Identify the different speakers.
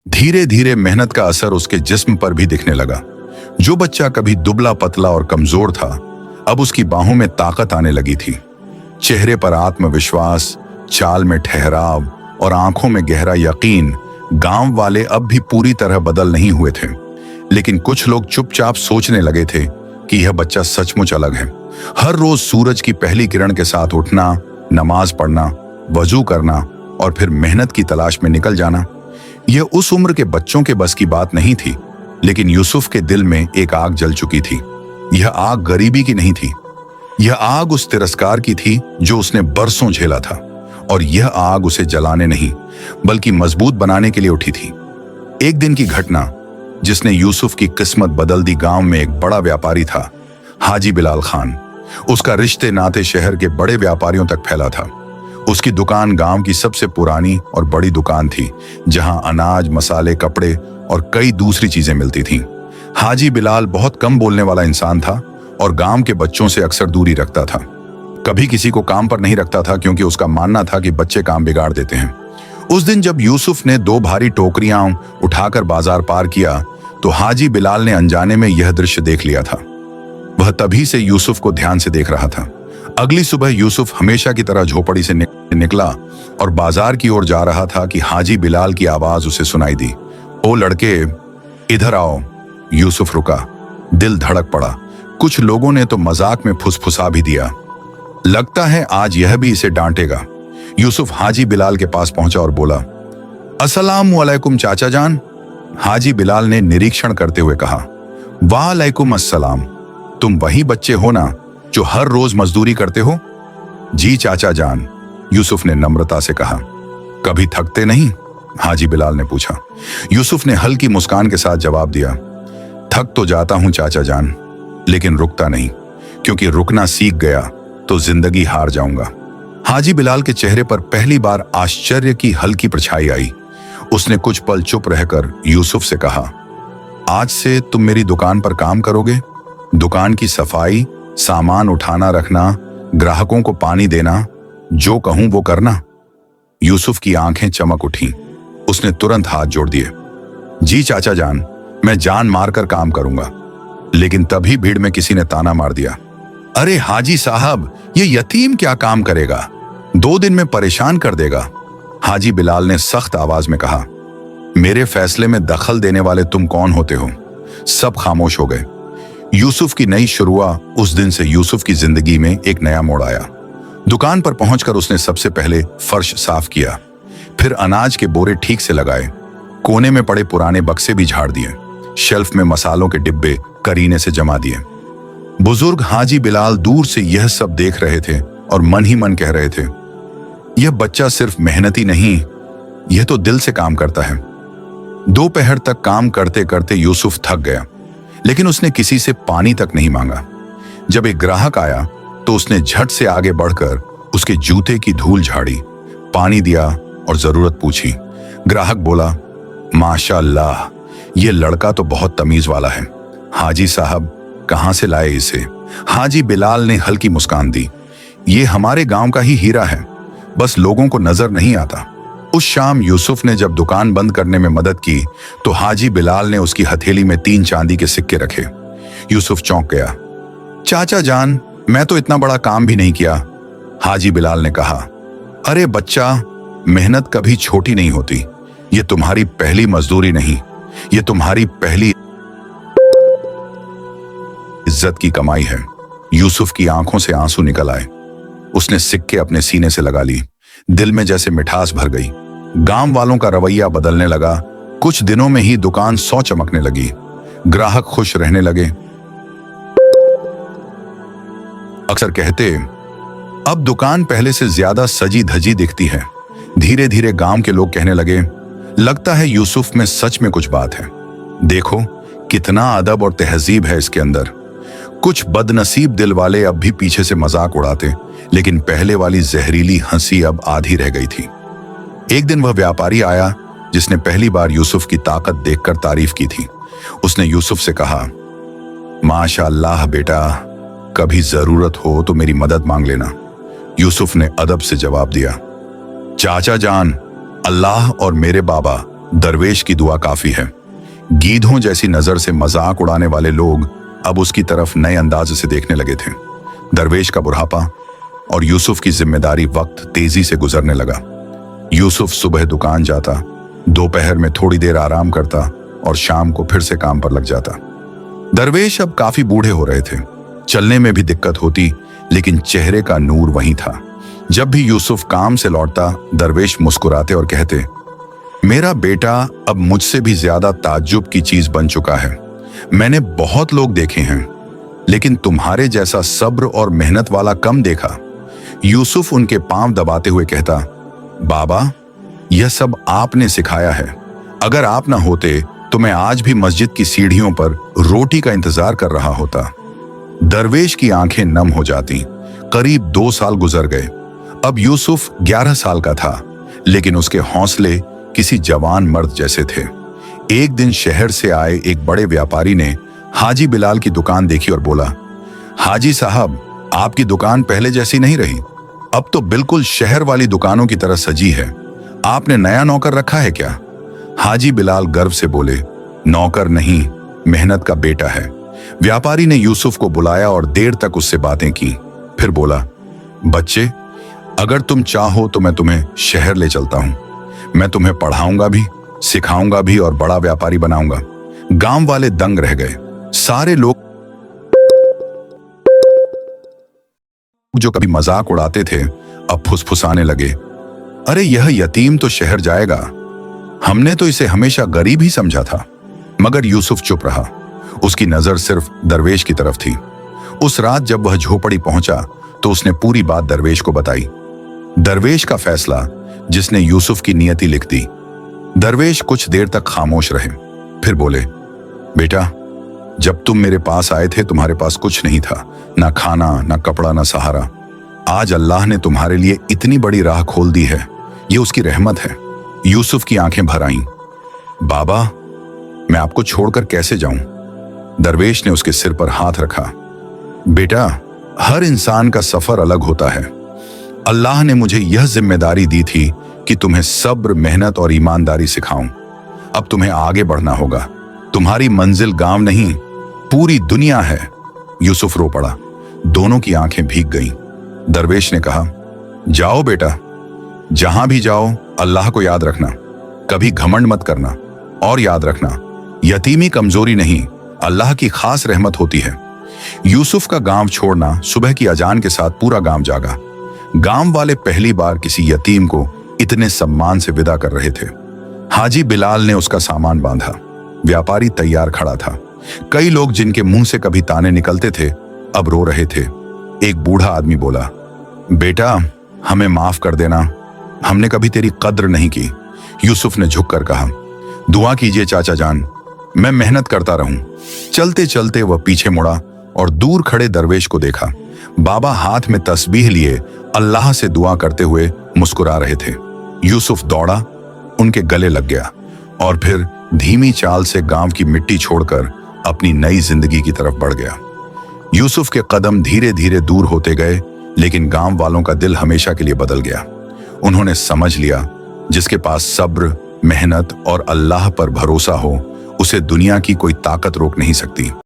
Speaker 1: धीरे धीरे मेहनत का असर उसके जिस्म पर भी दिखने लगा। जो बच्चा कभी दुबला पतला और कमजोर था, अब उसकी बाहों में ताकत आने लगी थी। चेहरे पर आत्मविश्वास, चाल में ठहराव और आंखों में गहरा यकीन। गांव वाले अब भी पूरी तरह बदल नहीं हुए थे, लेकिन कुछ लोग चुपचाप सोचने लगे थे कि यह बच्चा सचमुच अलग है। हर रोज सूरज की पहली किरण के साथ उठना, नमाज पढ़ना, वजू करना और फिर मेहनत की तलाश में निकल जाना, यह उस उम्र के बच्चों के बस की बात नहीं थी। लेकिन यूसुफ के दिल में एक आग जल चुकी थी। यह आग गरीबी की नहीं थी, यह आग उस तिरस्कार की थी जो उसने बरसों झेला था। और यह आग उसे जलाने नहीं बल्कि मजबूत बनाने के लिए उठी थी। एक दिन की घटना जिसने यूसुफ की किस्मत बदल दी। गांव में एक बड़ा व्यापारी था, हाजी बिलाल खान। उसका रिश्ते नाते शहर के बड़े व्यापारियों तक फैला था। उसकी दुकान गांव की सबसे पुरानी और बड़ी दुकान थी, जहां अनाज, मसाले, कपड़े और कई दूसरी चीजें मिलती थीं। हाजी बिलाल बहुत कम बोलने वाला इंसान था और गांव के बच्चों से अक्सर दूरी रखता था। कभी किसी को काम पर नहीं रखता था, क्योंकि उसका मानना था कि बच्चे काम बिगाड़ देते हैं। उस दिन जब यूसुफ ने 2 भारी टोकरियां उठाकर बाजार पार किया, तो हाजी बिलाल ने अनजाने में यह दृश्य देख लिया था। वह तभी से यूसुफ को ध्यान से देख रहा था। अगली सुबह यूसुफ हमेशा की तरह झोपड़ी से निकला और बाजार की ओर जा रहा था कि हाजी बिलाल की आवाज उसे सुनाई दी। ओ लड़के, इधर आओ। यूसुफ रुका, दिल धड़क पड़ा। कुछ लोगों ने तो मजाक में फुसफुसा भी दिया, लगता है आज यह भी इसे डांटेगा। यूसुफ हाजी बिलाल के पास पहुंचा और बोला, अस्सलामु अलैकुम चाचा जान। हाजी बिलाल ने निरीक्षण करते हुए कहा, वालेकुम अस्सलाम। तुम वही बच्चे हो ना जो हर रोज मजदूरी करते हो? जी चाचा जान, यूसुफ ने नम्रता से कहा। कभी थकते नहीं? हाजी बिलाल ने पूछा। यूसुफ ने हल्की मुस्कान के साथ जवाब दिया, थक तो जाता हूं चाचा जान, लेकिन रुकता नहीं, क्योंकि रुकना सीख गया तो जिंदगी हार जाऊंगा। हाजी बिलाल के चेहरे पर पहली बार आश्चर्य की हल्की परछाई आई। उसने कुछ पल चुप रहकर यूसुफ से कहा, आज से तुम मेरी दुकान पर काम करोगे? दुकान की सफाई, सामान उठाना रखना, ग्राहकों को पानी देना, जो कहूं वो करना। यूसुफ की आंखें चमक उठी। उसने तुरंत हाथ जोड़ दिए। जी चाचा जान, मैं जान मारकर काम करूंगा। लेकिन तभी भीड़ में किसी ने ताना मार दिया, अरे हाजी साहब, ये यतीम क्या काम करेगा? 2 दिन में परेशान कर देगा। हाजी बिलाल ने सख्त आवाज में कहा, मेरे फैसले में दखल देने वाले तुम कौन होते हो? सब खामोश हो गए। यूसुफ की नई शुरुआत। उस दिन से यूसुफ की जिंदगी में एक नया मोड़ आया। दुकान पर पहुंचकर उसने सबसे पहले फर्श साफ किया, फिर अनाज के बोरे ठीक से लगाए, कोने में पड़े पुराने बक्से भी झाड़ दिए, शेल्फ में मसालों के डिब्बे करीने से जमा दिए। बुजुर्ग हाजी बिलाल दूर से यह सब देख रहे थे और मन ही मन कह रहे थे, यह बच्चा सिर्फ मेहनती नहीं, यह तो दिल से काम करता है। दोपहर तक काम करते करते यूसुफ थक गया, लेकिन उसने किसी से पानी तक नहीं मांगा। जब एक ग्राहक आया तो उसने झट से आगे बढ़कर उसके जूते की धूल झाड़ी, पानी दिया और जरूरत पूछी। ग्राहक बोला, माशाअल्लाह, ये लड़का तो बहुत तमीज वाला है। हाजी साहब, कहां से लाए इसे? हाजी बिलाल ने हल्की मुस्कान दी, ये हमारे गांव का ही हीरा है, बस लोगों को नजर नहीं आता। उस शाम यूसुफ ने जब दुकान बंद करने में मदद की, तो हाजी बिलाल ने उसकी हथेली में 3 चांदी के सिक्के रखे। यूसुफ चौंक गया। चाचा जान, मैं तो इतना बड़ा काम भी नहीं किया। हाजी बिलाल ने कहा, अरे बच्चा, मेहनत कभी छोटी नहीं होती। ये तुम्हारी पहली मजदूरी नहीं, ये तुम्हारी पहली इज्जत की कमाई है। यूसुफ की आंखों से आंसू निकल आए। उसने सिक्के अपने सीने से लगा ली। दिल में जैसे मिठास भर गई। गांव वालों का रवैया बदलने लगा। कुछ दिनों में ही दुकान सौ चमकने लगी। ग्राहक खुश रहने लगे। अक्सर कहते, अब दुकान पहले से ज्यादा सजी धजी दिखती है। धीरे धीरे गांव के लोग कहने लगे, लगता है यूसुफ में सच में कुछ बात है। देखो कितना अदब और तहजीब है इसके अंदर। कुछ बदनसीब दिल वाले अब भी पीछे से मजाक उड़ाते, लेकिन पहले वाली जहरीली हंसी अब आधी रह गई थी। एक दिन वह व्यापारी आया जिसने पहली बार यूसुफ की ताकत देखकर तारीफ की थी। उसने यूसुफ से कहा, माशाअल्लाह बेटा, कभी जरूरत हो तो मेरी मदद मांग लेना। यूसुफ ने अदब से जवाब दिया, चाचा जान, अल्लाह और मेरे बाबा दरवेश की दुआ काफी है। गीधों जैसी नजर से मजाक उड़ाने वाले लोग अब उसकी तरफ नए अंदाज से देखने लगे थे। दरवेश का बुढ़ापा और यूसुफ की जिम्मेदारी वक्त तेजी से गुजरने लगा। यूसुफ सुबह दुकान जाता, दोपहर में थोड़ी देर आराम करता और शाम को फिर से काम पर लग जाता। दरवेश अब काफी बूढ़े हो रहे थे, चलने में भी दिक्कत होती, लेकिन चेहरे का नूर वहीं था। जब भी यूसुफ काम से लौटता, दरवेश मुस्कुराते और कहते, मेरा बेटा अब मुझसे भी ज्यादा ताज्जुब की चीज बन चुका है। मैंने बहुत लोग देखे हैं, लेकिन तुम्हारे जैसा सब्र और मेहनत वाला कम देखा। यूसुफ उनके पांव दबाते हुए कहता, बाबा, यह सब आपने सिखाया है। अगर आप ना होते तो मैं आज भी मस्जिद की सीढ़ियों पर रोटी का इंतजार कर रहा होता। दरवेश की आंखें नम हो जाती। करीब 2 साल गुजर गए। अब यूसुफ 11 साल का था, लेकिन उसके हौसले किसी जवान मर्द जैसे थे। एक दिन शहर से आए एक बड़े व्यापारी ने हाजी बिलाल की दुकान देखी और बोला, हाजी साहब, आपकी दुकान पहले जैसी नहीं रही, अब तो बिल्कुल शहर वाली दुकानों की तरह सजी है। आपने नया नौकर रखा है क्या? हाजी बिलाल गर्व से बोले, नौकर नहीं, मेहनत का बेटा है। व्यापारी ने यूसुफ को बुलाया और देर तक उससे बातें की। फिर बोला, बच्चे, अगर तुम चाहो तो मैं तुम्हें शहर ले चलता हूं। मैं तुम्हें पढ़ाऊंगा भी, सिखाऊंगा भी और बड़ा व्यापारी बनाऊंगा। गांव वाले दंग रह गए। सारे लोग जो कभी मजाक उड़ाते थे अब फुसफुसाने लगे, अरे यह यतीम तो शहर जाएगा। हमने तो इसे हमेशा गरीब ही समझा था। मगर यूसुफ चुप रहा। उसकी नजर सिर्फ दरवेश की तरफ थी। उस रात जब वह झोपड़ी पहुंचा तो उसने पूरी बात दरवेश को बताई। दरवेश का फैसला जिसने यूसुफ की नियति लिख दी। दरवेश कुछ देर तक खामोश रहे, फिर बोले, बेटा, जब तुम मेरे पास आए थे तुम्हारे पास कुछ नहीं था, ना खाना, ना कपड़ा, ना सहारा। आज अल्लाह ने तुम्हारे लिए इतनी बड़ी राह खोल दी है, ये उसकी रहमत है। यूसुफ की आंखें भर आईं। बाबा, मैं आपको छोड़कर कैसे जाऊं? दरवेश ने उसके सिर पर हाथ रखा। बेटा, हर इंसान का सफर अलग होता है। अल्लाह ने मुझे यह जिम्मेदारी दी थी कि तुम्हें सब्र, मेहनत और ईमानदारी सिखाऊं। अब तुम्हें आगे बढ़ना होगा। तुम्हारी मंजिल गांव नहीं, पूरी दुनिया है। यूसुफ रो पड़ा। दोनों की आंखें भीग गईं। दरवेश ने कहा, जाओ बेटा, जहां भी जाओ अल्लाह को याद रखना, कभी घमंड मत करना। और याद रखना, यतीमी कमजोरी नहीं, अल्लाह की खास रहमत होती है। यूसुफ का गांव छोड़ना सुबह की अजान के साथ पूरा गांव जागा। गांव वाले पहली बार किसी यतीम को इतने सम्मान से विदा कर रहे थे। हाजी बिलाल ने उसका सामान बांधा। व्यापारी तैयार खड़ा था। कई लोग जिनके मुंह से कभी ताने निकलते थे अब रो रहे थे। एक बूढ़ा आदमी बोला, बेटा, हमें माफ कर देना, हमने कभी तेरी कद्र नहीं की। यूसुफ ने झुककर कहा, दुआ कीजिए चाचा जान, मैं मेहनत करता रहूं। चलते चलते वह पीछे मुड़ा और दूर खड़े दरवेश को देखा। बाबा हाथ में तस्बीह लिए अल्लाह से दुआ करते हुए मुस्कुरा रहे थे। यूसुफ दौड़ा, उनके गले लग गया और फिर धीमी चाल से गांव की मिट्टी छोड़कर अपनी नई जिंदगी की तरफ बढ़ गया। यूसुफ के कदम धीरे धीरे दूर होते गए, लेकिन गांव वालों का दिल हमेशा के लिए बदल गया। उन्होंने समझ लिया, जिसके पास सब्र, मेहनत और अल्लाह पर भरोसा हो, उसे दुनिया की कोई ताकत रोक नहीं सकती।